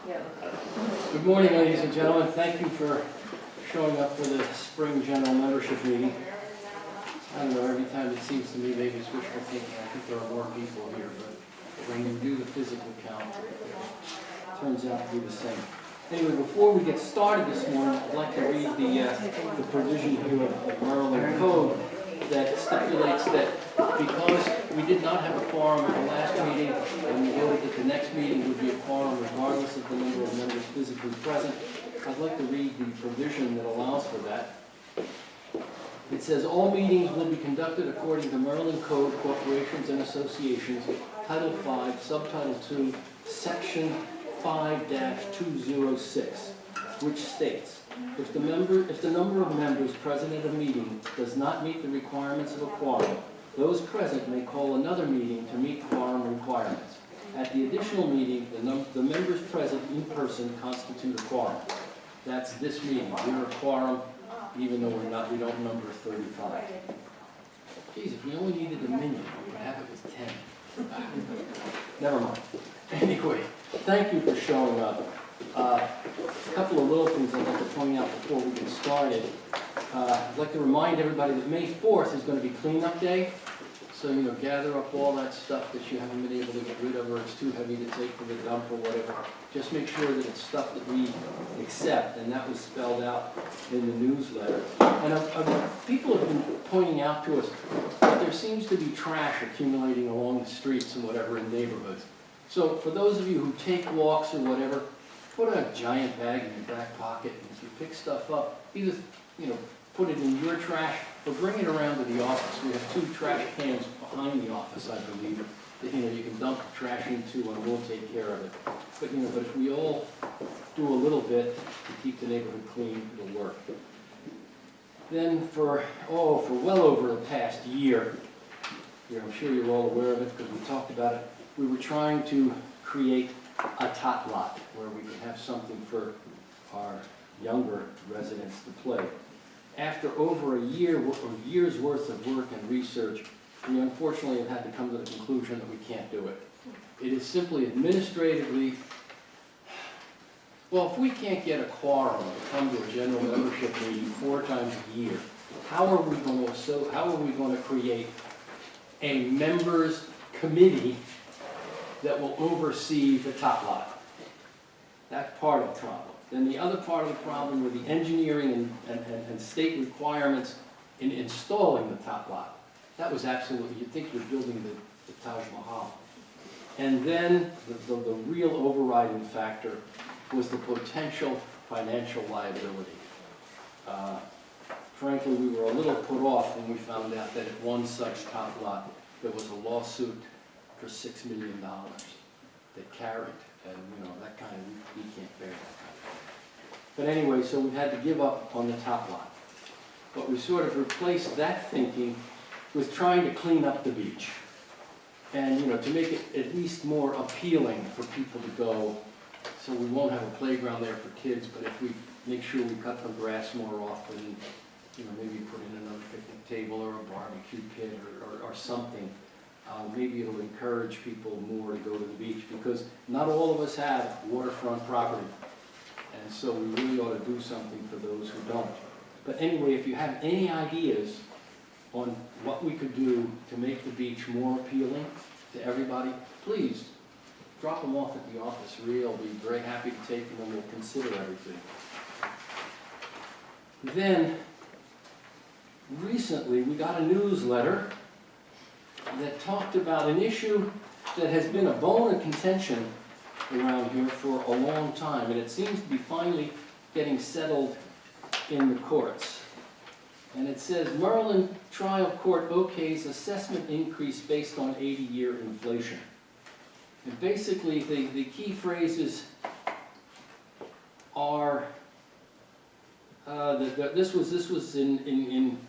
Good morning, ladies and gentlemen. Thank you for showing up for the spring general membership meeting. I don't know, every time it seems to me maybe it's wishful thinking. I think there are more people here, but when you do the physical count, it turns out to be the same. Anyway, before we get started this morning, I'd like to read the provision here of the Maryland Code that stipulates that because we did not have a quorum at the last meeting, and we voted that the next meeting would be a quorum regardless of the number of members physically present, I'd like to read the provision that allows for that. It says, all meetings will be conducted according to Maryland Code, Corporations and Associations, Title 5, Subtitle 2, Section 5-206, which states, if the number of members present at a meeting does not meet the requirements of a quorum, those present may call another meeting to meet quorum requirements. At the additional meeting, the members present in person constitute a quorum. That's this meeting. We're a quorum, even though we don't number 35. Geez, if we only needed a minion, we would have it with 10. Never mind. Anyway, thank you for showing up. A couple of little things I'd like to point out before we get started. I'd like to remind everybody that May 4th is going to be cleanup day. So, gather up all that stuff that you haven't been able to get rid of or it's too heavy to take to the dump or whatever. Just make sure that it's stuff that we accept, and that was spelled out in the newsletter. And people have been pointing out to us that there seems to be trash accumulating along the streets and whatever in neighborhoods. So for those of you who take walks or whatever, put a giant bag in your back pocket, and if you pick stuff up, either, put it in your trash or bring it around to the office. We have 2 trash cans behind the office, I believe, that, you can dump the trash into and we'll take care of it. But, but if we all do a little bit to keep the neighborhood clean, it'll work. Then for well over the past year, I'm sure you're all aware of it because we talked about it, we were trying to create a tot lot where we could have something for our younger residents to play. After over a year's worth of work and research, we unfortunately have had to come to the conclusion that we can't do it. It is simply administratively, well, if we can't get a quorum to come to a general membership meeting 4 times a year, how are we going to create a members committee that will oversee the tot lot? That's part of the problem. Then the other part of the problem were the engineering and state requirements in installing the tot lot. That was absolutely, you'd think you're building the Taj Mahal. And then the real overriding factor was the potential financial liability. Frankly, we were a little put off when we found out that at one such tot lot, there was a lawsuit for $6 million that carried. And, that kind of, we can't bear that kind of. But anyway, so we had to give up on the top lot. But we sort of replaced that thinking with trying to clean up the beach. And, to make it at least more appealing for people to go. So we won't have a playground there for kids, but if we make sure we cut the grass more often, maybe put in another picnic table or a barbecue pit or something. Maybe it'll encourage people more to go to the beach because not all of us have waterfront property. And so we really ought to do something for those who don't. But anyway, if you have any ideas on what we could do to make the beach more appealing to everybody, please drop them off at the office. I'll be very happy to take them and we'll consider everything. Then, recently we got a newsletter that talked about an issue that has been a bone of contention around here for a long time, and it seems to be finally getting settled in the courts. And it says, Maryland trial court okays assessment increase based on 80-year inflation. And basically, the key phrases are, this was in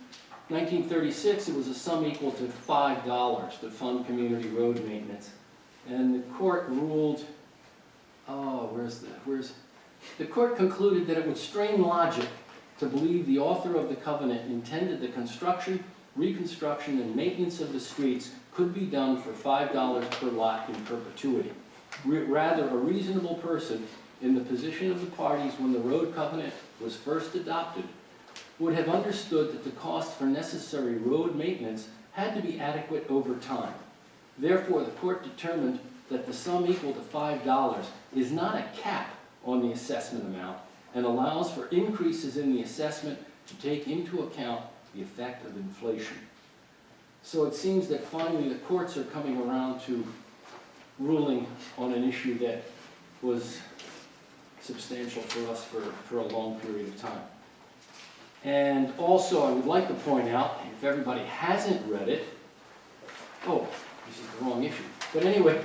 1936, it was a sum equal to $5 to fund community road maintenance. And the court ruled, the court concluded that it would strain logic to believe the author of the covenant intended the construction, reconstruction, and maintenance of the streets could be done for $5 per lot in perpetuity. Rather, a reasonable person in the position of the parties when the road covenant was first adopted, would have understood that the cost for necessary road maintenance had to be adequate over time. Therefore, the court determined that the sum equal to $5 is not a cap on the assessment amount and allows for increases in the assessment to take into account the effect of inflation. So it seems that finally the courts are coming around to ruling on an issue that was substantial for us for a long period of time. And also, I would like to point out, if everybody hasn't read it, oh, this is the wrong issue. But anyway,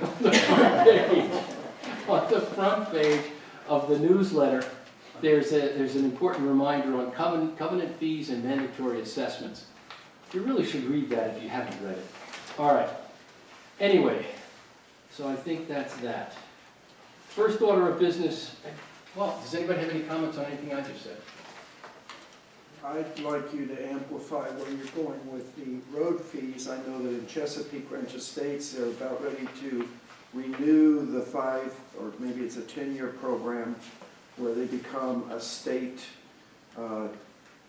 on the front page of the newsletter, there's an important reminder on covenant fees and mandatory assessments. You really should read that if you haven't read it. All right. Anyway, so I think that's that. First order of business. Well, does anybody have any comments on anything I just said? I'd like you to amplify where you're going with the road fees. I know that in Chesapeake Ranch Estates, they're about ready to renew the 5, or maybe it's a 10-year program, where they become a state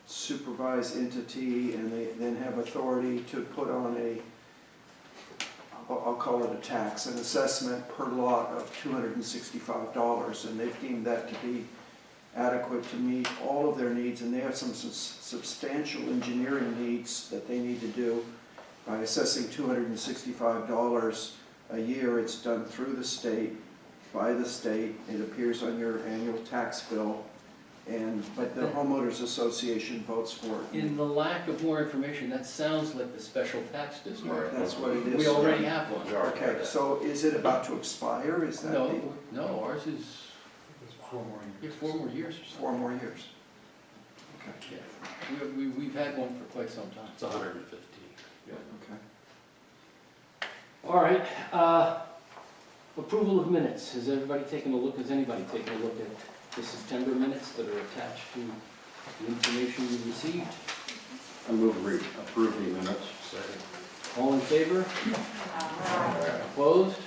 supervised entity, and they then have authority to put on I'll call it a tax, an assessment per lot of $265, and they've deemed that to be adequate to meet all of their needs, and they have some substantial engineering needs that they need to do. By assessing $265 a year, it's done through the state, by the state. It appears on your annual tax bill, but the homeowners association votes for it. In the lack of more information, that sounds like the special tax district. That's what it is. We already have one. Okay, so is it about to expire? Is that No, ours is 4 more years. 4 more years or so. 4 more years? Okay. Yeah, we've had one for quite some time. It's 115. Okay. All right, approval of minutes. Has anybody taken a look at the September minutes that are attached to the information we received? I move we approve the minutes. Second. All in favor? Opposed?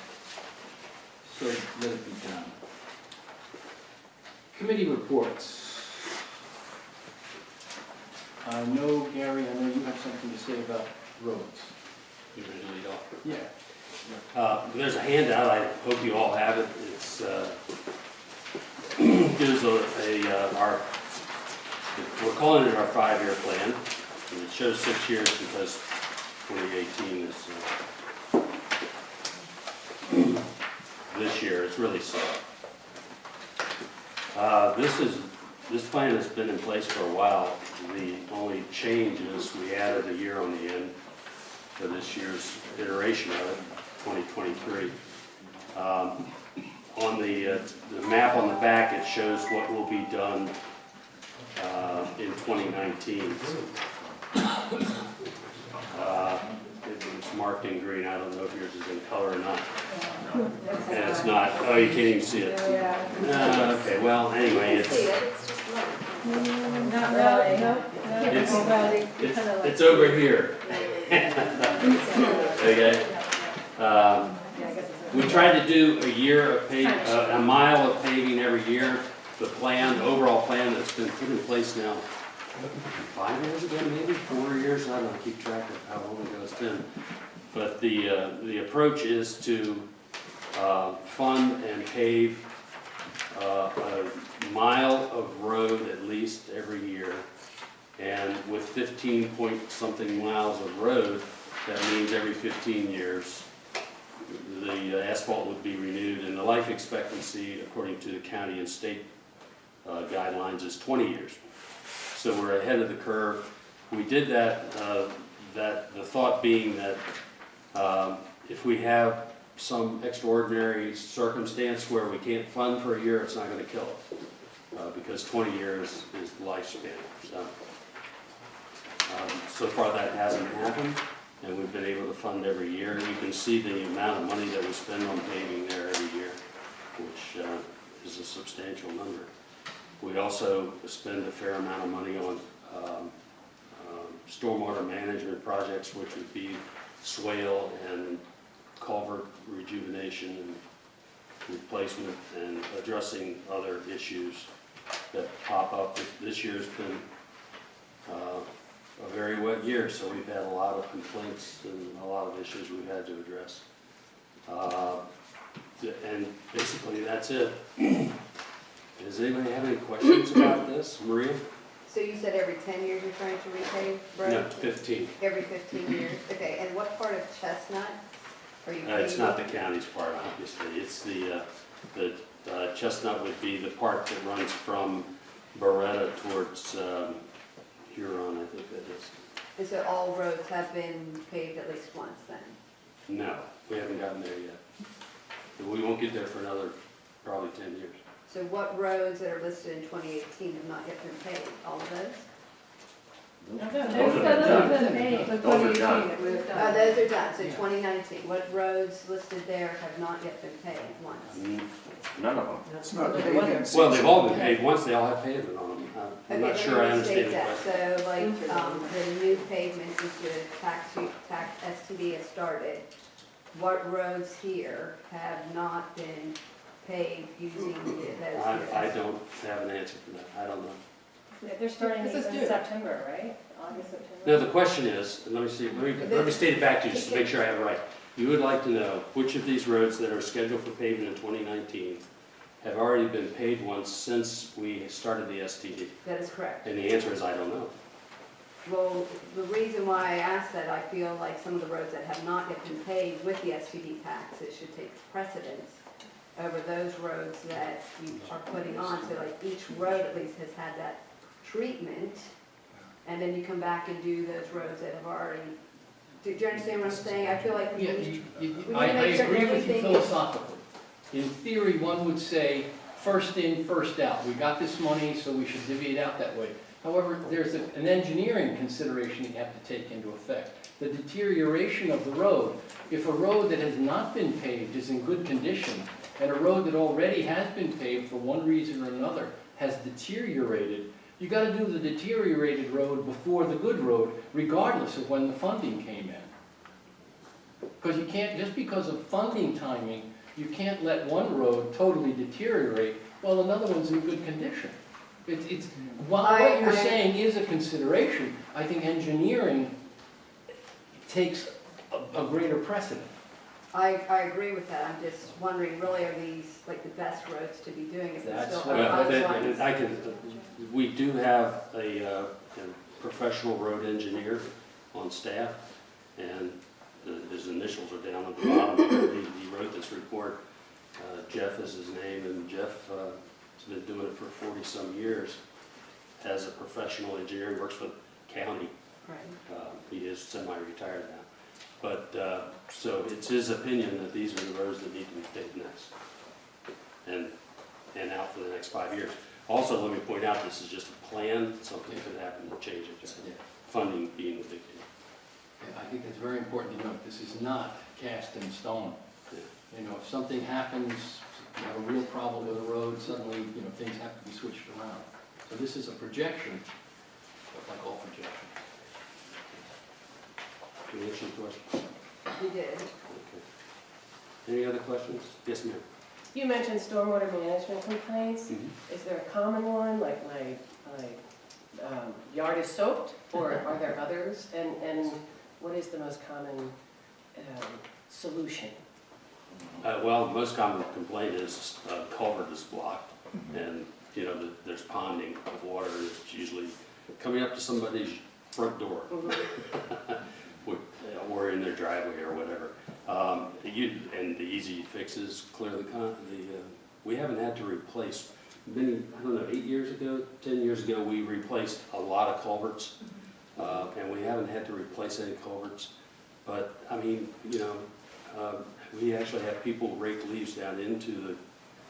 So let it be done. Committee reports. I know, Gary, I know you have something to say about roads. You ready to lead off? Yeah. There's a handout, I hope you all have it. It's gives we're calling it our 5-year plan. And it shows 6 years because 2018 is this year. It's really slow. This plan has been in place for a while. The only change is we added a year on the end for this year's iteration of it, 2023. On the map on the back, it shows what will be done in 2019. It's marked in green. I don't know if yours is in color or not. And it's not. Oh, you can't even see it. Okay, well, anyway, Not really. No. it's over here. Okay. We tried to do a mile of paving every year. The overall plan that's been put in place now, 5 years ago, maybe 4 years. I don't keep track of how long ago it's been. But the approach is to fund and pave a mile of road at least every year. And with 15 point something miles of road, that means every 15 years the asphalt would be renewed, and the life expectancy, according to the county and state guidelines, is 20 years. So we're ahead of the curve. We did that, the thought being that if we have some extraordinary circumstance where we can't fund for a year, it's not going to kill us, because 20 years is the lifespan. So far that hasn't happened, and we've been able to fund every year. You can see the amount of money that we spend on paving there every year, which is a substantial number. We also spend a fair amount of money on stormwater management projects, which would be swale and culvert rejuvenation and replacement and addressing other issues that pop up. This year's been a very wet year, so we've had a lot of complaints and a lot of issues we've had to address. And basically, that's it. Does anybody have any questions about this? Maria? So you said every 10 years you're trying to repave No, roads? 15. Every 15 years? Okay, and what part of Chestnut are you paving? It's not the county's part, obviously. It's the Chestnut would be the part that runs from Beretta towards Huron, I think that is. And so all roads have been paved at least once then? No, we haven't gotten there yet. We won't get there for another probably 10 years. So what roads that are listed in 2018 have not yet been paved? All of those? Those are done. Oh, those are done, so 2019. What roads listed there have not yet been paved once? None of them. It's not paving. Well, they've all been paved once, they all have pavement on them. I'm Okay, not sure I let me understand restate the that. question. So like, the new pavement since the tax STD has started, what roads here have not been paved using those? I don't have an answer for that, I don't know. They're starting This these is in due. September, right? August, September? No, the question is, let me state it back to you, just to make sure I have it right. You would like to know which of these roads that are scheduled for paving in 2019 have already been paved once since we started the STD? That is correct. And the answer is, I don't know. Well, the reason why I asked that, I feel like some of the roads that have not yet been paved with the STD tax, it should take precedence over those roads that you are putting on. So like each road at least has had that treatment, and then you come back and do those roads that have already, do you understand what I'm saying? I feel like we Yeah, need, I need to I make sure agree with you everything is- philosophically. In theory, one would say, first in, first out. We got this money, so we should divvy it out that way. However, there's an engineering consideration you have to take into effect. The deterioration of the road. If a road that has not been paved is in good condition, and a road that already has been paved for one reason or another has deteriorated, you gotta do the deteriorated road before the good road, regardless of when the funding came in. Because you can't, just because of funding timing, you can't let one road totally deteriorate while another one's in good condition. It's, while what you're saying is a consideration, I think engineering takes a greater precedent. I agree with that. I'm just wondering, really, are these like the best roads to be doing if it's That's still what- on Well, lines? we do have a professional road engineer on staff, and his initials are down at the bottom. He wrote this report. Jeff is his name, and Jeff has been doing it for 40-some years as a professional engineer. He works for the county. Right. He is semi-retired now. But, so it's his opinion that these are the roads that need to be paved next, and out for the next 5 years. Also, let me point out, this is just a plan, something could happen to change it, just funding being the big deal. I think it's very important to note, this is not cast in stone. Yeah. You know, if something happens, you have a real problem with a road, suddenly, you know, things have to be switched around. So this is a projection, but like all projections. Can I answer your question? You did. Okay. Any other questions? Yes, ma'am. You mentioned stormwater management complaints. Is there a common one, like my yard is soaked, or are there others? And what is the most common solution? Well, the most common complaint is culvert is blocked, and, you know, there's ponding of water, and it's usually coming up to somebody's front door. Or in their driveway or whatever. And the easy fix is clear we haven't had to replace, I don't know, 8 years ago, 10 years ago, we replaced a lot of culverts, and we haven't had to replace any culverts. But, I mean, you know, we actually have people rake leaves down into the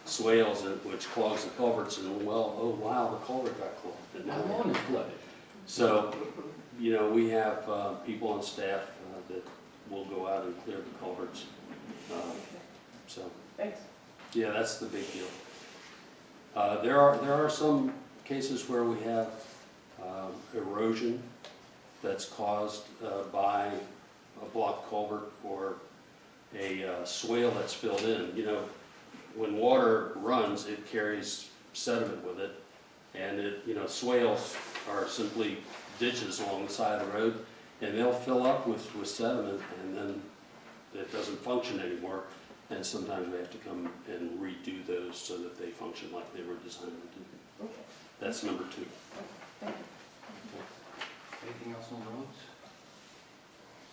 swales, which clogs the culverts, and well, oh wow, the culvert got clogged. My lawn is flooded. So, you know, we have people on staff that will go out and clear the culverts. So, Thanks. yeah, that's the big deal. There are some cases where we have erosion that's caused by a blocked culvert or a swale that's filled in. You know, when water runs, it carries sediment with it, and it, swales are simply ditches along the side of the road, and they'll fill up with sediment, and then it doesn't function anymore, and sometimes we have to come and redo those so that they function like they were designed to do. Okay. That's number 2. Thank you. Anything else on roads?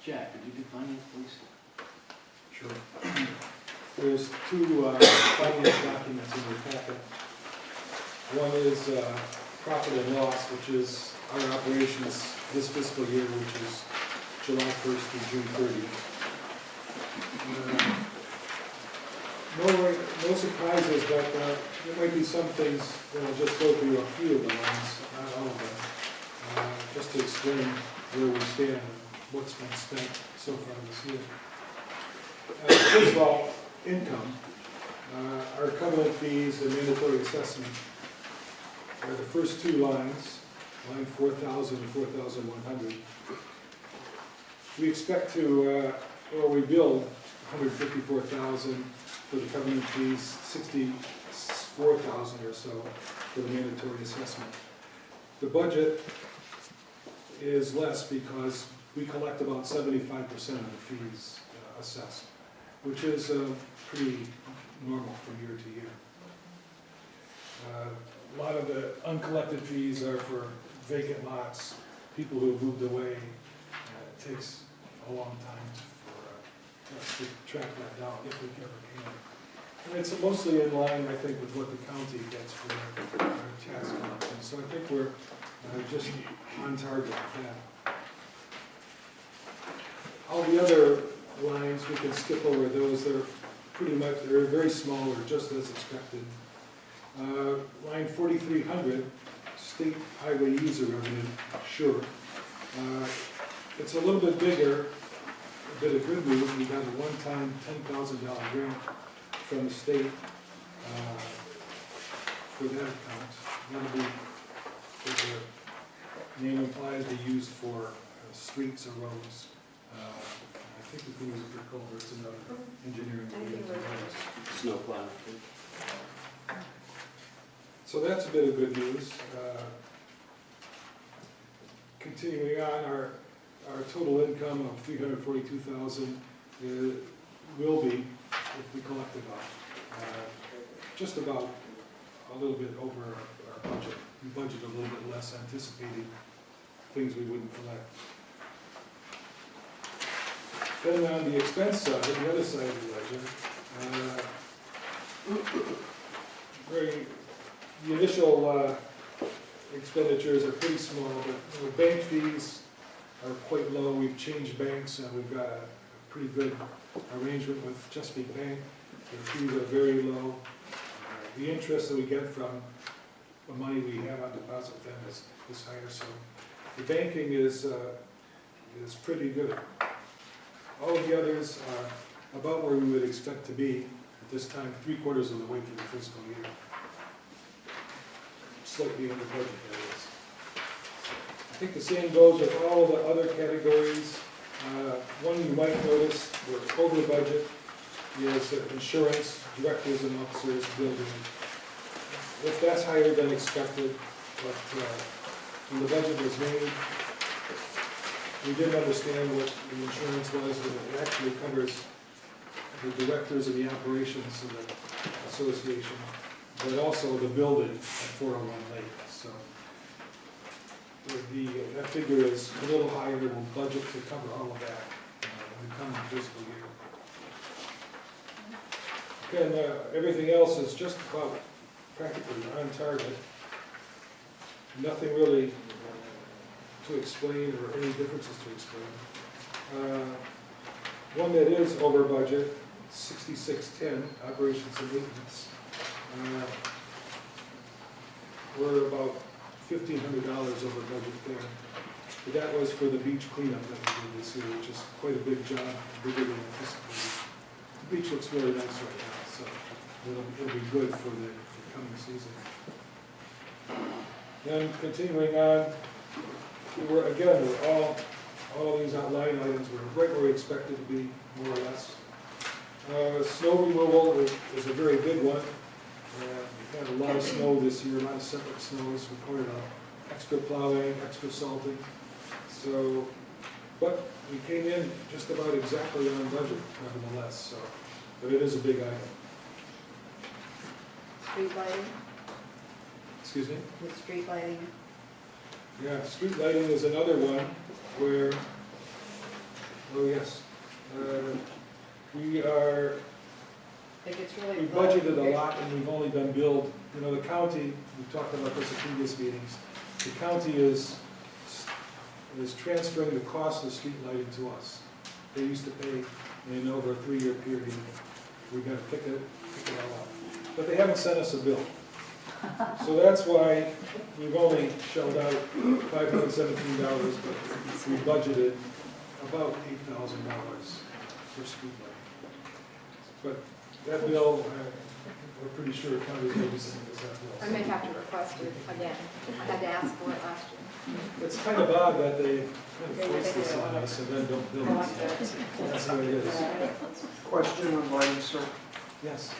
Jack, could you do finance, please? Sure. There's 2 finance documents in your packet. One is profit and loss, which is our operations this fiscal year, which is July 1st through June 30th. No surprises, but there might be some things, I'll just go through a few of the ones, not all of them, just to explain where we stand and what's been spent so far this year. First of all, income. Our covenant fees and mandatory assessment are the first 2 lines, line 4,000 and 4,100. We expect to, we build 154,000 for the covenant fees, 64,000 or so for the mandatory assessment. The budget is less because we collect about 75% of the fees assessed, which is pretty normal from year to year. A lot of the uncollected fees are for vacant lots, people who have moved away. It takes a long time for us to track that down if we ever can. And it's mostly in line, I think, with what the county gets for our tax collection. So I think we're just on target with that. All the other lines, we can skip over those. They're pretty much, they're very small, or just as expected. Line 4,300, state highway user revenue, sure. It's a little bit bigger, a bit of good news. We got a one-time $10,000 grant from the state for that account. That'll be, as the name implies, be used for streets or roads. I think we can use it for culverts and other engineering. Snow plow. So that's a bit of good news. Continuing on, our total income of $342,000 will be, if we collect it all, just about a little bit over our budget. We budgeted a little bit less, anticipating things we wouldn't collect. Then on the expense side, the other side of the ledger, the initial expenditures are pretty small, but bank fees are quite low. We've changed banks, and we've got a pretty good arrangement with Chesapeake Bank. Their fees are very low. The interest that we get from the money we have on deposit with them is higher, so the banking is pretty good. All of the others are about where we would expect to be at this time, 3/4 of the way through the fiscal year. Slightly under budget, that is. I think the same goes with all the other categories. One you might notice, we're over budget, is insurance, directors and officers, building. If that's higher than expected, but when the budget was made, we didn't understand what the insurance was, and it actually covers the directors and the operations of the association, but also the building at 401 Lake. So that figure is a little higher. We'll budget to cover all of that in the coming fiscal year. Again, everything else is just about practically on target. Nothing really to explain, or any differences to explain. One that is over budget, 6610, operations and maintenance. We're about $1,500 over budget there. But that was for the beach cleanup that we did this year, which is quite a big job, bigger than anticipated. The beach looks really nice right now, so it'll be good for the coming season. Then continuing on, all these line items were right where we expected to be, more or less. Snow removal is a very big one. We had a lot of snow this year, a lot of separate snows, required extra plowing, extra salting. So, but we came in just about exactly on budget nevertheless, so, but it is a big item. Street lighting, Excuse me? with street lighting. Yeah, street lighting is another one where, oh yes, we Like it's really. we budgeted a lot and we've only been billed, you know, the county, we talked about this at previous meetings, the county is transferring the cost of street lighting to us. They used to pay, and over a 3-year period, we gotta pick it all up. But they haven't sent us a bill. So that's why we've only shelled out $517, but we budgeted about $8,000 for street lighting. But that bill, we're pretty sure the county's going to be sending us that I bill. may have to request it again. I had to ask for it last year. It's kind of odd that they kind of force this on us and then don't bill us. That's how it is. Question on lighting, sir. Yes.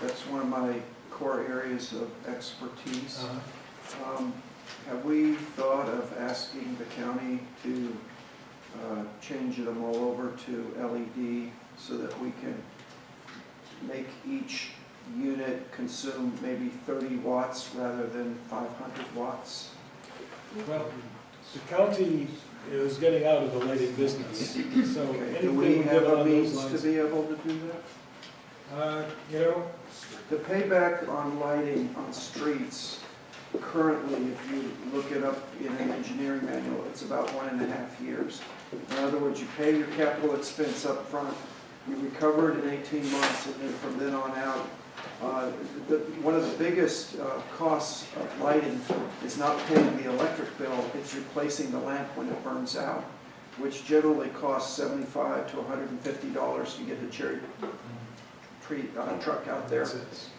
That's one of my core areas of expertise. Uh-huh. Have we thought of asking the county to change them all over to LED so that we can make each unit consume maybe 30 watts rather than 500 watts? Well, the county is getting out of the lighting business, so Okay, anything do we we give have a on those means to lines. be able to do that? You know, The payback on lighting on streets, currently, if you look it up in an engineering manual, it's about 1.5 years. In other words, you pay your capital expense up front, you recover it in 18 months, and then from then on out, one of the biggest costs of lighting is not paying the electric bill, it's replacing the lamp when it burns out, which generally costs $75 to $150 to get the cherry tree truck out there. that's it.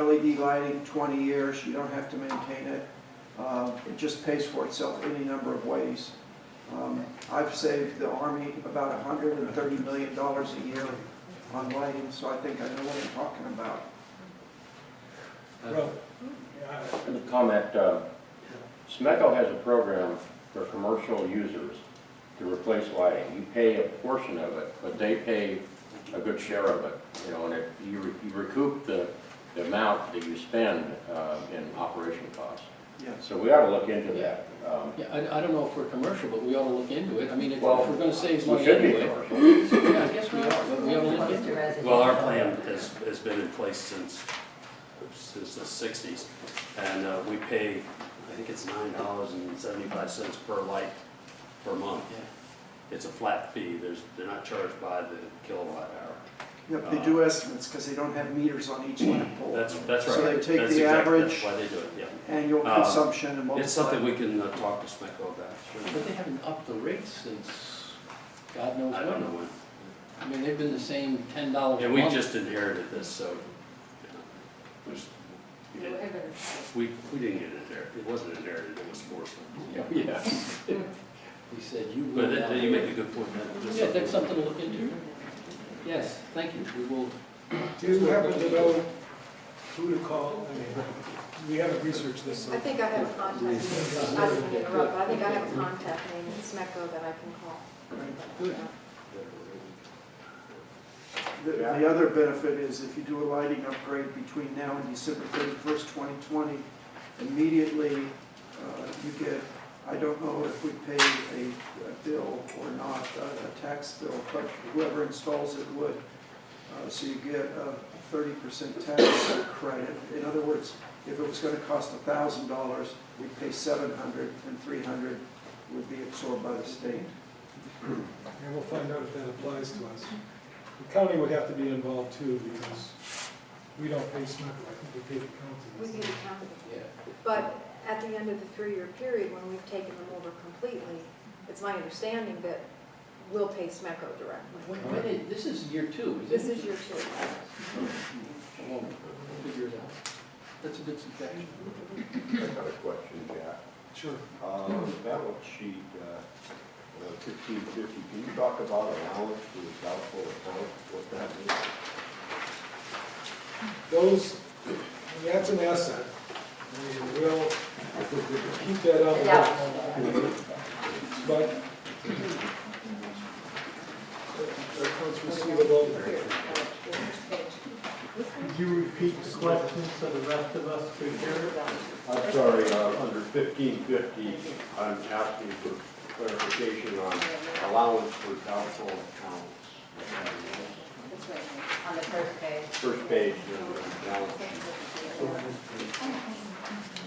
LED lighting, 20 years, you don't have to maintain it. It just pays for itself any number of ways. I've saved the Army about $130 million a year on lighting, so I think I know what I'm talking about. Well, yeah, And a comment, SMECO has a program for commercial users to replace lighting. You pay a portion of it, but they pay a good share of it, you know, and you recoup the amount that you spend in operation costs. Yes. So we ought to look into that. Yeah, I don't know if we're commercial, but we ought to look into it. I mean, if Well, we're gonna save We money should be anyway. commercial. Yeah, I guess we are, but we ought to look into it. Well, our plan has been in place since the 60s, and we pay, I think it's $9.75 per light per month. It's a flat fee, they're not charged by the kilowatt hour. Yep, they do estimates because they don't have meters on each lamp pole. That's right. So they take That's the exactly average why they do it, yeah. annual consumption and multiply. It's something we can talk to SMECO about, But sure. they haven't upped the rates since God knows I don't know when. when. I mean, they've been the same $10 a month. And we just inherited this, so, you know, there's- we didn't- we didn't get it inherited, it wasn't inherited, it was forced. Yeah. He said, you But will now. you make a good point. That's Yeah, that's something to look into. Yes, thank you. We will. do you happen to know who to call? I mean, we haven't researched this, so. I think I have a contact name, I didn't interrupt, but I think I have a contact name in SMECO that I can call. Good. The other benefit is if you do a lighting upgrade between now and December 31st, 2020, immediately you get, I don't know if we pay a bill or not, a tax bill, but whoever installs it would. So you get a 30% tax credit. In other words, if it was going to cost $1,000, we'd pay $700 and $300 would be absorbed by the state. And we'll find out if that applies to us. The county would have to be involved too, because we don't pay SMECO, I think we pay the We county. need a county. Yeah. But at the end of the 3-year period, when we've taken them over completely, it's my understanding that we'll pay SMECO directly. This is year 2, isn't it? This is your choice. We'll figure it out. That's a good suggestion. I got a question, Jack. Sure. The balance sheet 1650, can you talk about allowance for the doubtful account, what that is? Those, that's an asset. And we'll keep that on the Yeah. But accounts receivable, Could you repeat the question so the rest of us could hear it? I'm sorry, under 1550, I'm asking for clarification on allowance for doubtful accounts. It's right here, on the first page. First page, the balance sheet.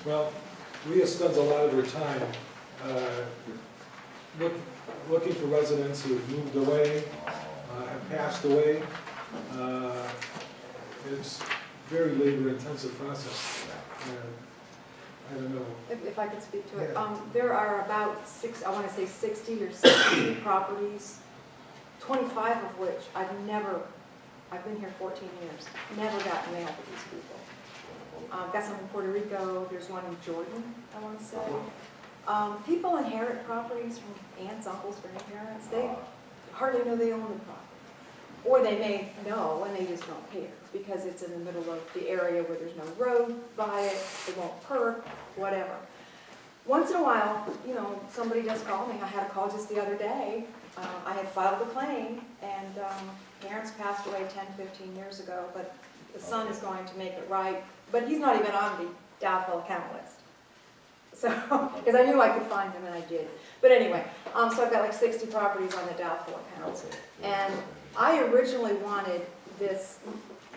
well, Leah spends a lot of her time looking for residents who have moved away, have passed away. It's a very labor-intensive process. I don't know. If I could speak to it, Yeah. there are about I want to say 60 or 70 properties, 25 of which I've been here 14 years, never got mail to these people. Got some in Puerto Rico, there's one in Jordan, I want to say. People inherit properties from aunts, uncles, grandparents, they hardly know they own the property. Or they may know and they just don't care because it's in the middle of the area where there's no road by it, it won't perk, whatever. Once in a while, you know, somebody does call me. I had a call just the other day. I had filed a claim and parents passed away 10, 15 years ago, but the son is going to make it right. But he's not even on the doubtful account list. So, because I knew I could find him and I did. But anyway, so I've got like 60 properties on the doubtful accounts. And I originally wanted this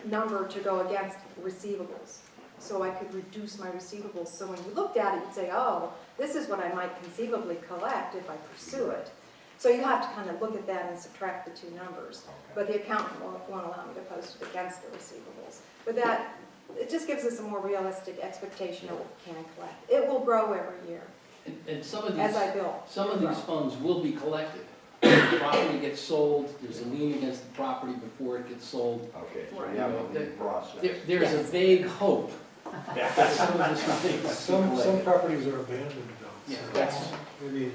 number to go against receivables, so I could reduce my receivables. So when you looked at it, you'd say, oh, this is what I might conceivably collect if I pursue it. So you have to kind of look at that and subtract the two numbers. But the accountant won't allow me to post it against the receivables. But that, it just gives us a more realistic expectation of what we can collect. It will grow every year And some of as these, I build. some of these funds will be collected. The property gets sold, there's a lien against the property before it gets sold. Okay, so Right. you have a new process. There's a Yes. vague hope that some of this money will be Some collected. properties are abandoned though. Yeah, So, that's, I mean,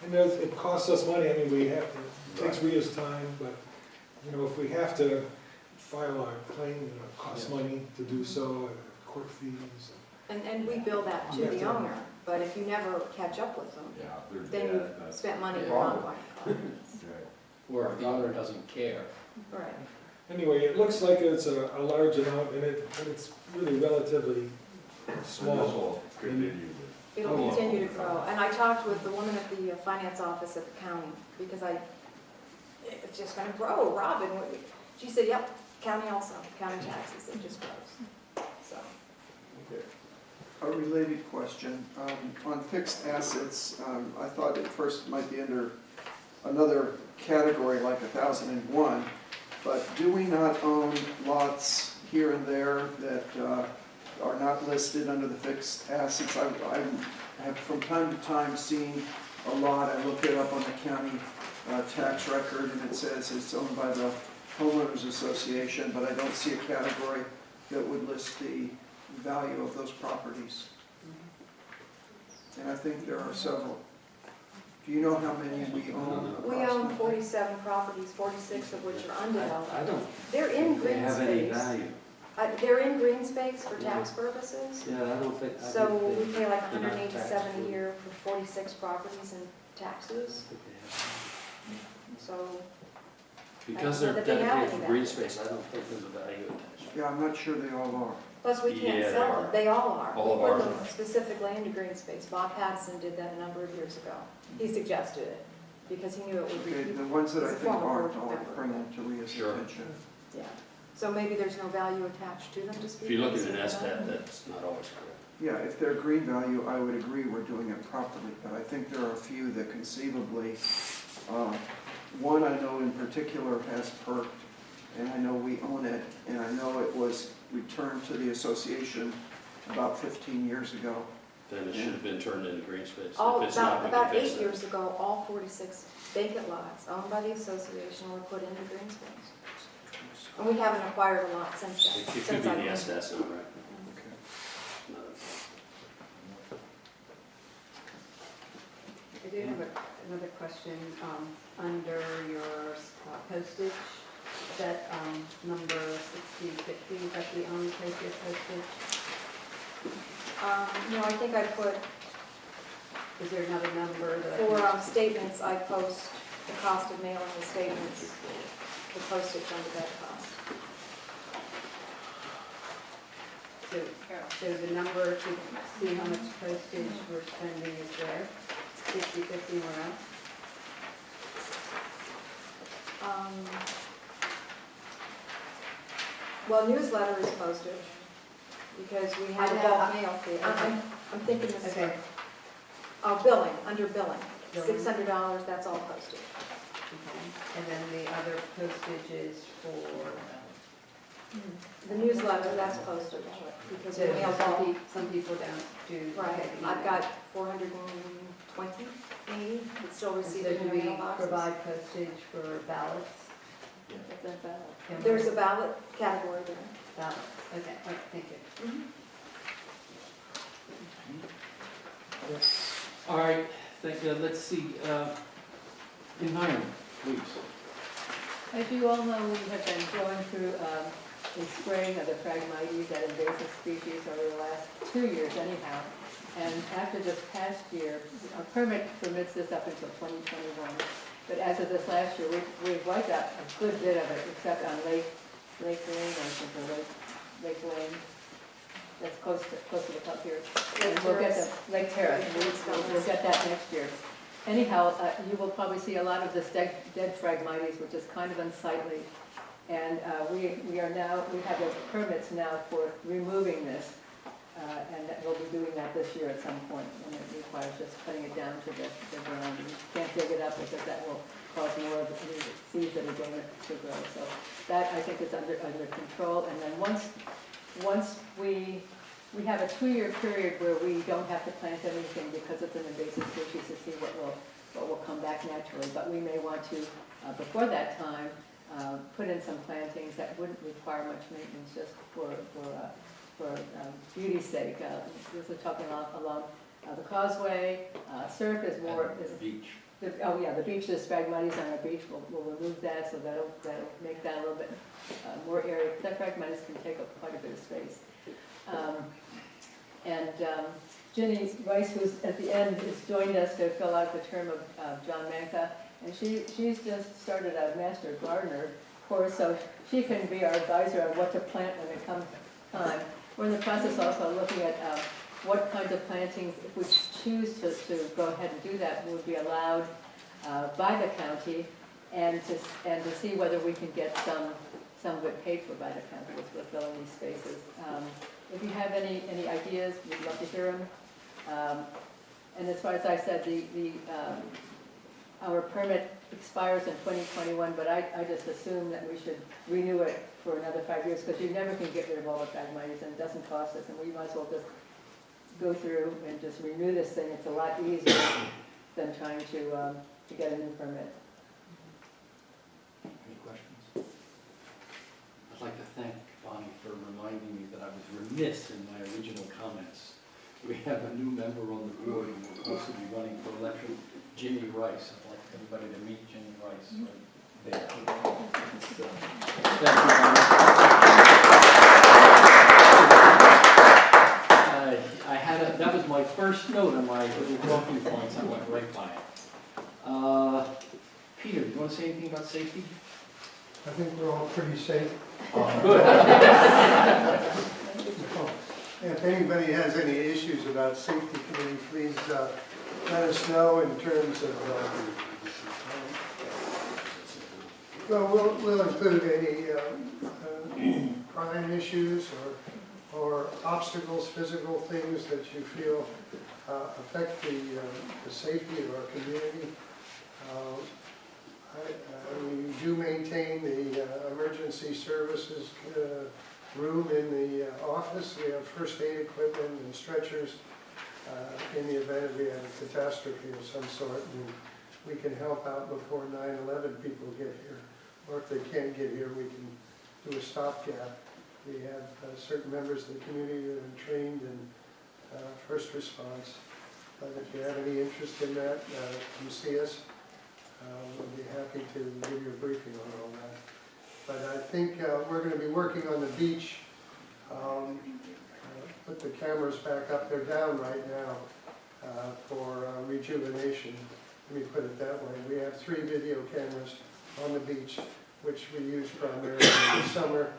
and it costs us money. I mean, we have to, it takes Rita's time, but, you know, if we have to file our claim, you know, it costs money to do so, court fees. And we bill that to the owner, but if you never catch up with them, Yeah, they're then dead, you've that's spent money the you're not problem. going to collect. or if the owner doesn't care. Right. Anyway, it looks like it's a large amount, and it's really relatively And this small. will continue. It'll Oh. continue to grow. And I talked with the woman at the finance office at the county, because it's just gonna grow, Robin. She said, yep, county also, county taxes, it just grows, so. Okay. A related question, on fixed assets, I thought it first might be under another category like 1001, but do we not own lots here and there that are not listed under the fixed assets? I have from time to time seen a lot, I looked it up on the county tax record and it says it's owned by the homeowners association, but I don't see a category that would list the value of those properties. And I think there are several. Do you know how many we own? We own 47 properties, 46 of which are undeveloped. I don't They're in They green have any space. value. They're in green space for tax purposes. Yeah, I don't think. I So think we they- pay like they're not $187 a taxable. year for 46 properties in taxes, I think they have- so. Because I they're don't know that they have dedicated any for green value. space, I don't think there's a value attached. Yeah, I'm not sure they all are. Plus, we can't Yeah, they sell are. them, they all are. All of We ours put them are. specifically into green space. Bob Pattison did that a number of years ago. He suggested it, because he knew it would Okay, be, the ones that I It's a think form of aren't, board I'll member. bring them to Ria's Sure. attention. yeah. So maybe there's no value attached to them to speak. If you look of, at an so SDAT, that's not always correct. Yeah, if they're green value, I would agree we're doing it properly, but I think there are a few that conceivably, one I know in particular has perked, and I know we own it, and I know it was returned to the association about 15 years ago. Then it should have been turned into green space. All, If it's not, we about can fix 8 it. years ago, all 46 vacant lots owned by the association were put into green space. And we haven't acquired a lot since then. It could since be I've the been here. SDAT's not right. Okay. No. I do have another question, under your postage, that, number 6050, is that the only place you have postage? No, I think I put, Is there another number that? for statements, I post the cost of mailing the statements, the postage under that cost. So the number to see how much postage we're spending is there, 6050 where else? Well, newsletter is postage, because we have a I know. bulk mail fee. I'm thinking this Okay. way. Billing, under billing, Billing. $600, that's all postage. Okay. And then the other postage is for? The newsletter, that's postage, because we So mail bulk. some people don't do. Right, okay, I've got 420, maybe, that still And receive so it do in we their mailboxes. provide postage for ballots? Can we- There's a ballot category there. Ballots, okay, all right, thank you. All right, let's see, environment, please. As you all know, we have been going through a spraying of the Phragmites, that invasive species, over the last 2 years anyhow. And after this past year, our permit permits this up until 2021. But as of this last year, we've wiped out a good bit of it, except on Lake Lane, I think, or Lake Lane. That's close to the top here. And we'll get the Lake Terrace, we'll get that next year. Anyhow, you will probably see a lot of this dead Phragmites, which is kind of unsightly. And we have the permits now for removing this, and that we'll be doing that this year at some point, and it requires just cutting it down to the ground. You can't dig it up because that will cause more of the seeds that are going to grow. So that, I think, is under control. And then once we have a 2-year period where we don't have to plant anything because it's an invasive species, to see what will come back naturally. But we may want to, before that time, put in some plantings that wouldn't require much maintenance, just for beauty's sake. This is talking along the causeway. Surf is more. The beach. The beach, there's Phragmites on the beach. We'll remove that, so that'll make that a little bit more area. That Phragmites can take up quite a bit of space. Ginny Rice, who's at the end, has joined us to fill out the term of John Manka, and she's just started a master gardener course, so she can be our advisor on what to plant when it comes time. We're in the process also of looking at what kinds of plantings, if we choose to go ahead and do that, would be allowed by the county, and to see whether we can get some of it paid for by the county as we're filling these spaces. If you have any ideas, we'd love to hear them. And as far as I said, our permit expires in 2021, but I just assume that we should renew it for another 5 years, because you never can get rid of all the Phragmites, and it doesn't cost us, and we might as well just go through and just renew this thing. It's a lot easier than trying to get a new permit. Any questions? I'd like to thank Bonnie for reminding me that I was remiss in my original comments. We have a new member on the board and will also be running for election, Ginny Rice. I'd like everybody to meet Ginny Rice right there. Thank you, Bonnie. That was my first note on my little talking points. I went right by it. Peter, do you want to say anything about safety? I think we're all pretty safe. Good. If anybody has any issues about safety committee, please let us know in terms of, well, we'll include any crime issues or obstacles, physical things that you feel affect the safety of our community. We do maintain the emergency services room in the office. We have first aid equipment and stretchers in the event we have a catastrophe of some sort, and we can help out before 9/11 people get here. Or if they can't get here, we can do a stopgap. We have certain members of the community that are trained in first response. If you have any interest in that, come see us. We'll be happy to give you a briefing on all that. But I think we're going to be working on the beach. Put the cameras back up, they're down right now for rejuvenation. Let me put it that way. We have 3 video cameras on the beach, which we use primarily in the summer,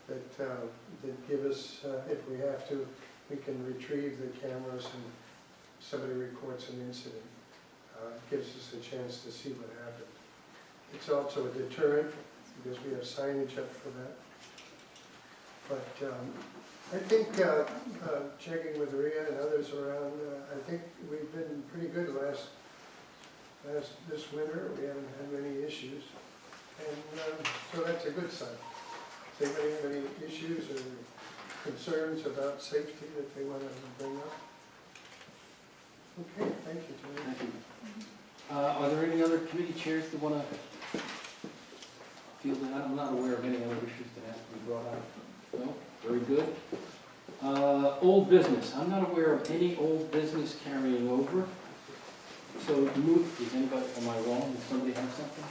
that give us, if we have to, we can retrieve the cameras and somebody reports an incident. It gives us a chance to see what happened. It's also a deterrent because we have signage up for that. But I think, checking with Rhea and others around, I think we've been pretty good this winter. We haven't had many issues. And so that's a good sign. Does anybody have any issues or concerns about safety that they want to bring up? Okay, thank you, Tony. Thank you. Are there any other committee chairs that want to field that? I'm not aware of any other issues that have to be brought up. No? Very good. Old business. I'm not aware of any old business carrying over. So, is anybody, am I wrong? Does somebody have something?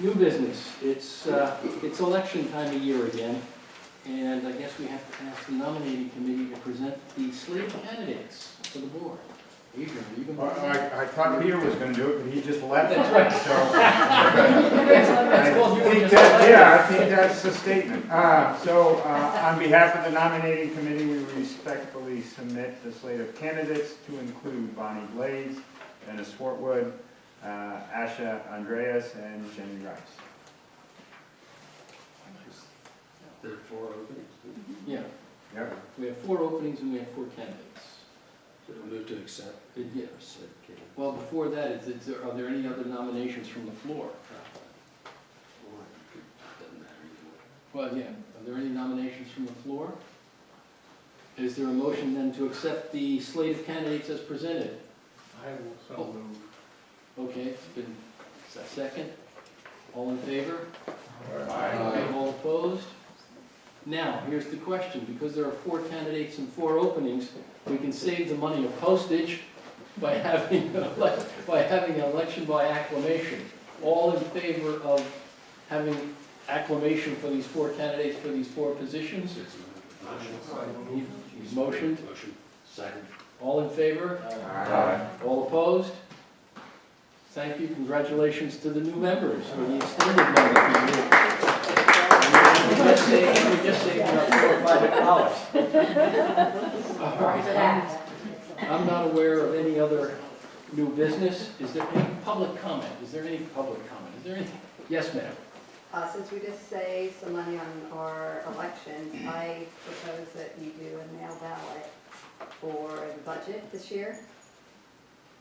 New business. It's election time of year again, and I guess we have to ask the nominating committee to present the slate of candidates for the board. Adrian, are you going to do that? I thought Peter was gonna do it, but he just left. That's right. So, That's called you were just I think that's the statement. On behalf of the nominating committee, we respectfully submit the slate of candidates to include Bonnie Blades, Dennis Swartwood, Asha Andreas, and Jenny Rice. There are 4 openings. Yeah. Yep. We have 4 openings and we have 4 candidates. Move to accept. Yeah. Well, before that, are there any other nominations from the floor? Doesn't matter either way. Well, yeah. Are there any nominations from the floor? Is there a motion then to accept the slate of candidates as presented? I will so move. Okay, it's been second. All in favor? Aye. All opposed? Now, here's the question. Because there are 4 candidates and 4 openings, we can save the money of postage by having an election by acclamation. All in favor of having acclamation for these 4 candidates for these 4 positions? Motion. Motion. Second. All in favor? Aye. All opposed? Thank you. Congratulations to the new members, or the extended members. We just saved about $4 or $5. All right. I'm not aware of any other new business. Is there any public comment? Is there any public comment? Is there any? Yes, ma'am. Since we just saved some money on our elections, I propose that we do a mail ballot for the budget this year,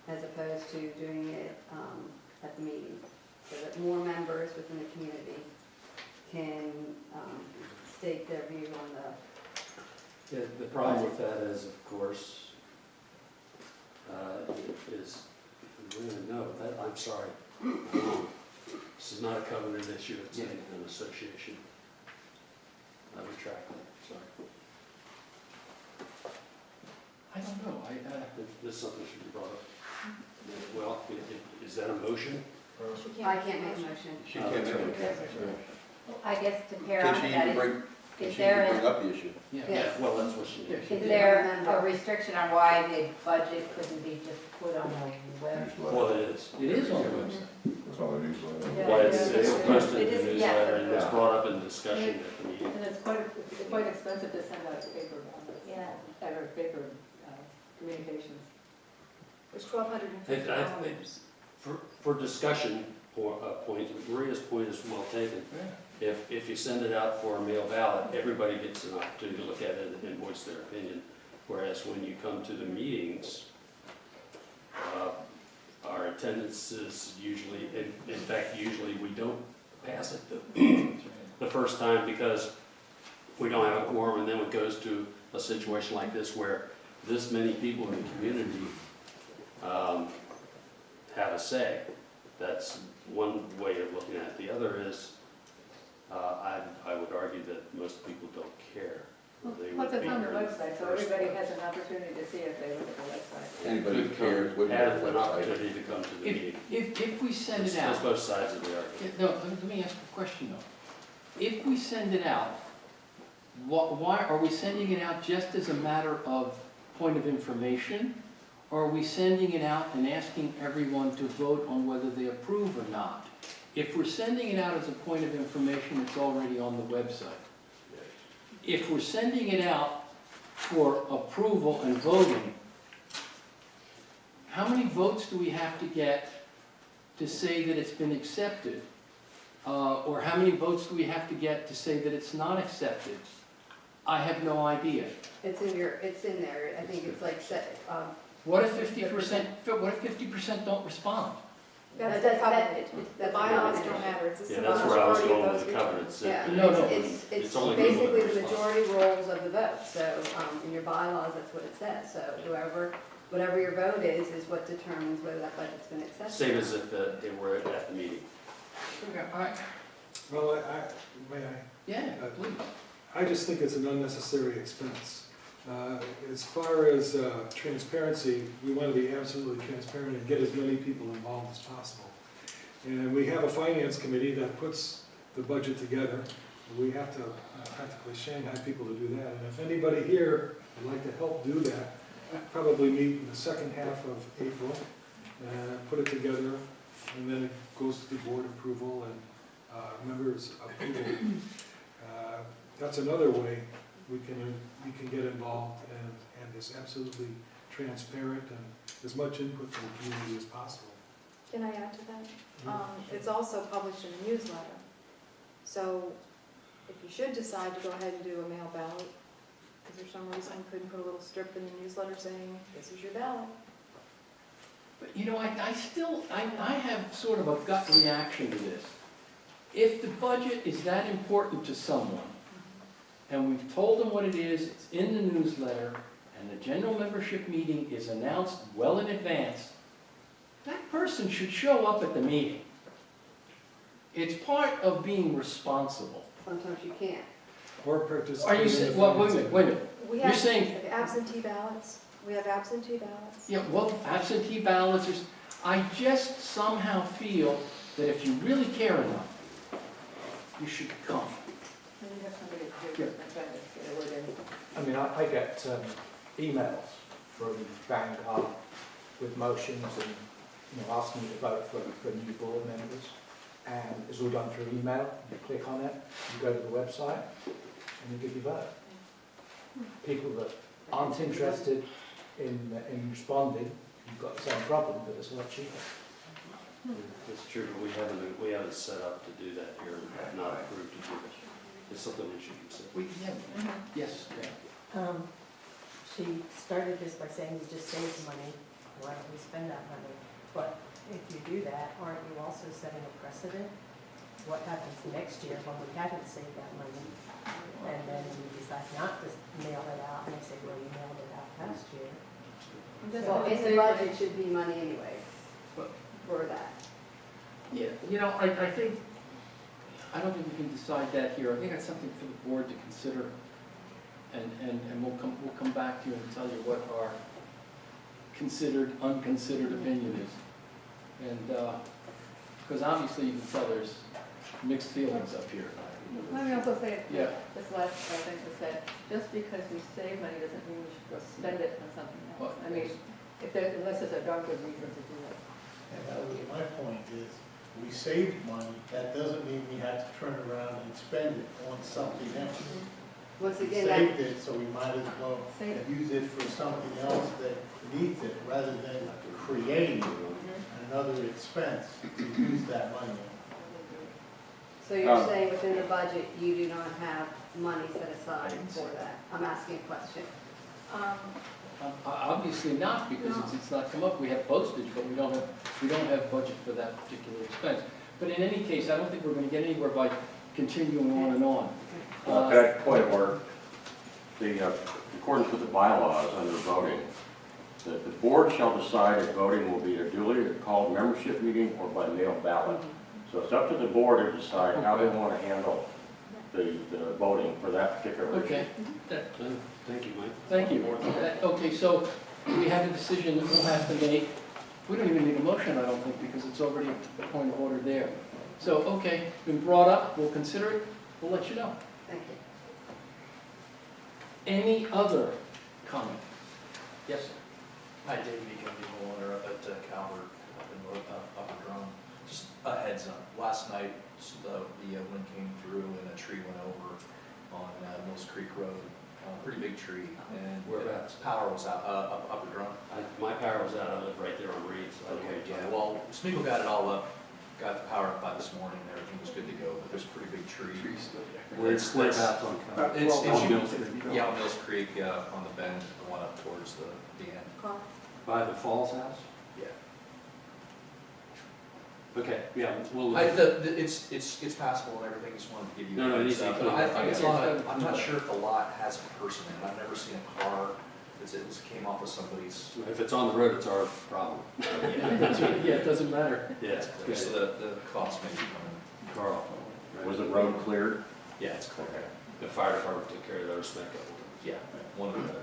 as opposed to doing it at the meeting, so that more members within the community can state their view on the. Yeah, the problem with that is, of course, is, no, that, I'm sorry. This is not a covenant issue, it's an association. I retract that, sorry. I don't know. This is something that should be brought up. Well, is that a motion? I can't make a motion. She can't make it. I guess to pair Can off she of that, even bring, can is she even there, bring up the issue? Yeah. Yes. Well, that's what she did. is there a restriction on why the budget couldn't be just put on the web? Well, it is. It is on the website. Well, it's posted in It is, the yeah. newsletter and it's brought up in discussion at the meeting. And it's quite expensive to send out paper, Yeah. paper communications. There's $1,250. I think for discussion points, Maria's point is well taken. If you send it out for a mail ballot, everybody gets an opportunity to look at it and voice their opinion. Whereas when you come to the meetings, our attendance is usually, in fact, usually we don't pass it the first time because we don't have a quorum, and then it goes to a situation like this where this many people in the community have a say. That's one way of looking at it. The other is, I would argue that most people don't care. They Plus, would it's be on the here website, so first. everybody has an opportunity to see if they look at the website. Anybody Could cares come, what have the an website. opportunity to come to the meeting. If we send it There's out, both sides of the argument. no, let me ask a question though. If we send it out, why, are we sending it out just as a matter of point of information? Or are we sending it out and asking everyone to vote on whether they approve or not? If we're sending it out as a point of information, it's already on the website. If we're sending it out for approval and voting, how many votes do we have to get to say that it's been accepted? Or how many votes do we have to get to say that it's not accepted? I have no idea. It's in there, I think it's like, What if 50% don't respond? That's That- the covenant. that- The that's bylaws the don't matter, it's a Yeah, simple that's where I was majority of going those with the covenants. Yeah, No, no. it's It's only movement basically the response. majority rules of the vote, so, in your bylaws, that's what it says, so whatever your vote is what determines whether that budget's been accepted. Same as if they were at the meeting. Well, may I? Yeah, please. I just think it's an unnecessary expense. As far as transparency, we want to be absolutely transparent and get as many people involved as possible. And we have a finance committee that puts the budget together. We have to practically Shanghai people to do that. And if anybody here would like to help do that, probably meet in the second half of April, put it together, and then it goes to the board approval and members' approval. That's another way we can get involved and is absolutely transparent and as much input from the community as possible. Can I add to that? It's also published in a newsletter. So if you should decide to go ahead and do a mail ballot, is there some reason we couldn't put a little strip in the newsletter saying, this is your ballot? But you know, I have sort of a gut reaction to this. If the budget is that important to someone, and we've told them what it is, it's in the newsletter, and the general membership meeting is announced well in advance, that person should show up at the meeting. It's part of being responsible. Sometimes you can't. Or participate. Are you in the saying, well, wait a finance. minute. We You're have saying- absentee ballots. We have absentee ballots. Yeah, well, absentee ballots, I just somehow feel that if you really care enough, you should come. And you have somebody to do, I'm trying to get a word in. I mean, I get emails from Vanguard with motions and, asking you to vote for new board members. And it's all done through email. You click on it, you go to the website, and you give your vote. People that aren't interested in responding, you've got the same problem, but it's a lot cheaper. It's true, but we haven't set up to do that here. We have not approved to do it. It's something we should consider. Yes, ma'am. She started this by saying you just saved money, why don't we spend that money? But if you do that, aren't you also setting a precedent? What happens next year when we haven't saved that money? And then we decide not to mail it out, and they say, well, you mailed it out last year. Well, in the budget should be money anyway for that. Yeah, I think, I don't think we can decide that here. I think that's something for the board to consider. And we'll come back to you and tell you what our considered, unconsidered opinion is. And, because obviously you can tell there's mixed feelings up here. Let me also say, Yeah. this last thing was said, just because we save money doesn't mean we should go spend it on something else. I mean, unless there's a darn good reason to do it. And that was my point is, we saved money, that doesn't mean we had to turn around and spend it on something else. Once We again, saved it, so we might as well Save it. use it for something else that needs it, rather than creating another expense to use that money in. So you're saying within the budget, you do not have money set aside for that? I'm asking a question. Obviously not, because it's not come up. We have postage, but we don't have budget for that particular expense. But in any case, I don't think we're going to get anywhere by continuing on and on. At that point, or in accordance with the bylaws under voting, that the board shall decide if voting will be a duly called membership meeting or by mail ballot. So it's up to the board to decide how they want to handle the voting for that particular issue. Okay, Thank you, Mike. thank you. Okay, so we have a decision that we'll have to make. We don't even need a motion, I don't think, because it's already a point of order there. So, okay, been brought up, we'll consider it, we'll let you know. Thank you. Any other comment? Yes, sir. Hi, Dave Meekum, the owner up at Calvert, up in North, Upper Drum. Just a heads up, last night, the wind came through and a tree went over on Mills Creek Road, pretty big tree, and Whereabouts? power was out, Upper Drum. My power was out, I live right there on Reed, so I don't know. Okay, yeah, well, Smeagol got it all up, got the power up by this morning, and everything was good to go, but there's a pretty big tree. Whereabouts on About It's, 12 it's, miles if you go. yeah, on Mills Creek, on the bend, the one up towards the end. By the Falls House? Yeah. Okay, yeah, we'll. It's passable and everything, just wanted to give you. No, a it heads needs to be up. cleaned I up. think it's Yeah, on, it's I'm not sure if the lot has a person in it, I've never seen a car, it came off of somebody's. If it's on the road, it's our problem. Yeah, it doesn't matter. Yeah. So the cost may be coming. Carl. Was the road cleared? Yeah, it's clear. The fire department took care of those spec up. Yeah, one of the.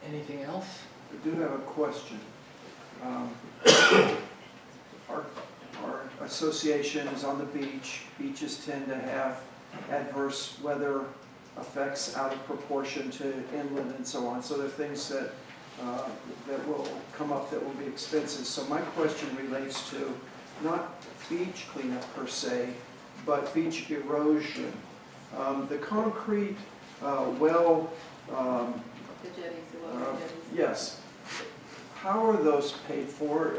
Anything else? I do have a question. Our association is on the beach. Beaches tend to have adverse weather effects out of proportion to inland and so on. So there are things that will come up that will be expensive. So my question relates to not beach cleanup per se, but beach erosion. The concrete well, The jetties, the water jetties. yes. How are those paid for?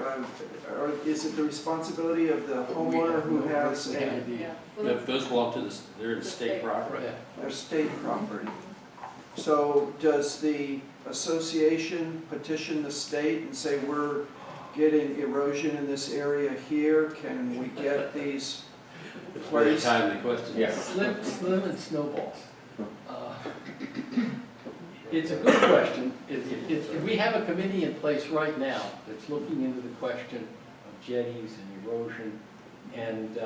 Or is it the responsibility of the homeowner who has Yeah. Those belong to they're the state property. their state property? So does the association petition the state and say, we're getting erosion in this area here, can we get these Very placed? timely question. Yeah. Slim and snowballs. It's a good question. We have a committee in place right now that's looking into the question of jetties and erosion. And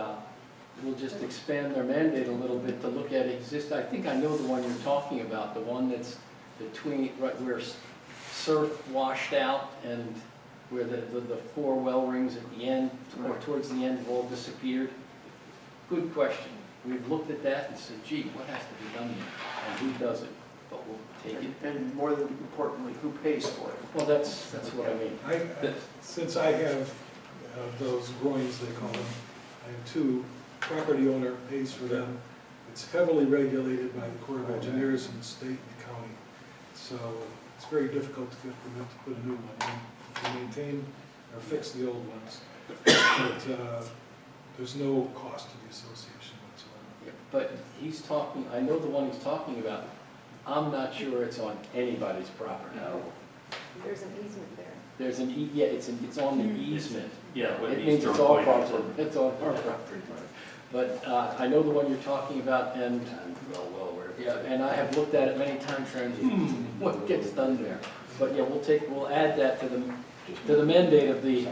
we'll just expand their mandate a little bit to look at I think I know the one you're talking about, the one that's between, right where surf washed out and where the four well rings at the end, or towards the end, have all disappeared. Good question. We've looked at that and said, gee, what has to be done there? And who does it? But we'll take it. And more than importantly, who pays for it? Well, that's what I mean. Since I have those groins, they call them, I have two, property owner pays for them. It's heavily regulated by the Corps of Engineers in the state and county. So it's very difficult to get permit to put a new one in. We maintain or fix the old ones. But there's no cost to the association whatsoever. Yeah, but he's talking, I know the one he's talking about. I'm not sure it's on anybody's property. There's an easement there. There's yeah, it's on the easement. Yeah. It means it's all property, it's on our property. But I know the one you're talking about, and Well aware. yeah, and I have looked at it many times trying to, what gets done there. But yeah, we'll add that to the mandate of the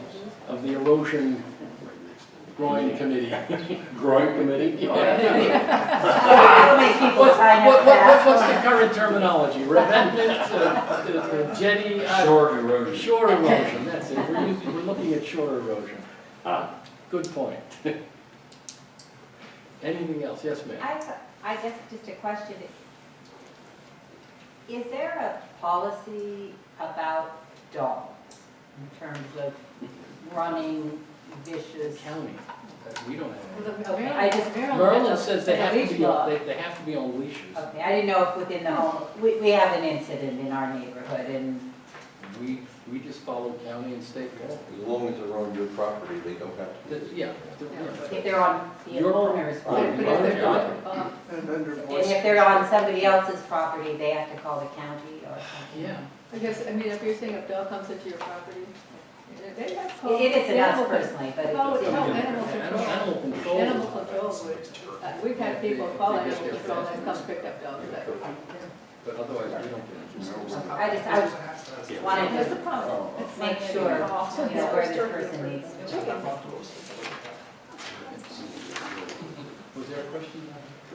erosion groin committee. Groin committee? How many people sign up for that? What's the current terminology? Revetment, jetty? Shore erosion. Shore erosion, that's it. We're looking at shore erosion. Good point. Anything else? Yes, ma'am. I guess just a question. Is there a policy about dogs in terms of running vicious? County, we don't have Okay, any. I just, Maryland says they have to leash be, law. they have to be on leashes. Okay, I didn't know if within the home, we have an incident in our neighborhood and We just follow county and state law. As long as they're on your property, they don't have Yeah. if they're on the Your- owner's But if property. they're not, And under And voice. if they're on somebody else's property, they have to call the county or something. Yeah. I guess, I mean, if you're saying a dog comes into your property, they have called. It isn't us animal personally, but control. it's. No, animal control. Animal control. Animal control would, we've had people call animal control and come pick up dogs. But otherwise, we don't. I wanted That's the to problem. make sure, where this person needs to be. Was there a question?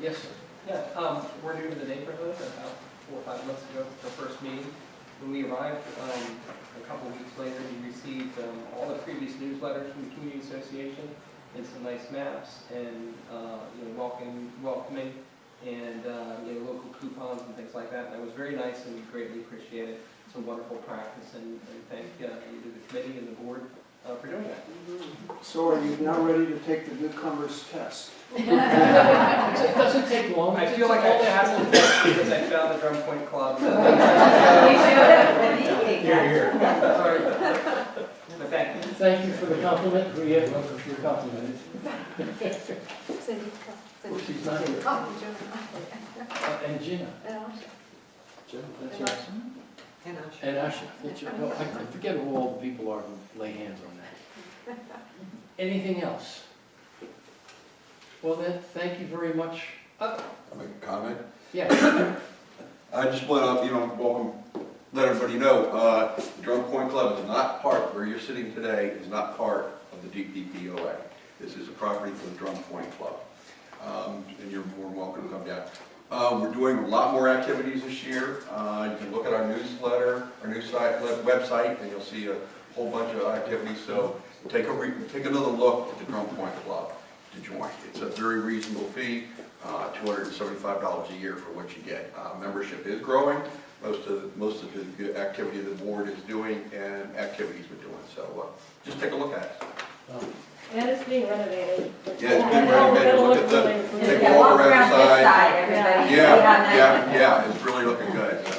Yes, sir. Yeah, we're new to the neighborhood, about 4 or 5 months ago, our first meeting. When we arrived, a couple of weeks later, we received all the previous newsletters from the community association and some nice maps and, welcoming and, local coupons and things like that. And that was very nice and we greatly appreciate it. It's a wonderful practice and thank either the committee and the board for doing that. So are you now ready to take the newcomers test? It doesn't take long. I feel like I passed the test because I found the Drum Point Club. Here. Sorry. But thank you. Thank you for the compliment, Rhea, for your compliment. Cindy, Well, she's not here. Oh, Joe. And Gina. And Asha. That's And right. Asha. And Asha, that's right. No, I forget who all the people are who lay hands on that. Anything else? Well then, thank you very much. I'll make a comment. Yeah. I just want to, welcome, let everybody know, the Drum Point Club is not part, where you're sitting today, is not part of the DPPOA. This is a property for the Drum Point Club. And you're more than welcome to come down. We're doing a lot more activities this year. You can look at our newsletter, our news site, website, and you'll see a whole bunch of activities. So take another look at the Drum Point Club to join. It's a very reasonable fee, $275 a year for what you get. Membership is growing. Most of the good activity the board is doing and activities we're doing. So just take a look at it. And it's being renovated. Yeah, it's been renovated. Look at the, take a walk around the side. Yeah, it's really looking good. So.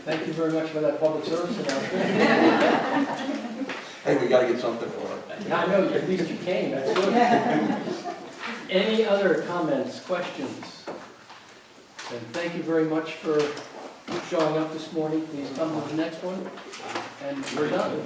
Thank you very much for that public service announcement. Hey, we gotta get something for it. I know, at least you came, that's good. Any other comments, questions? And thank you very much for showing up this morning. Please come to the next one, and we're done.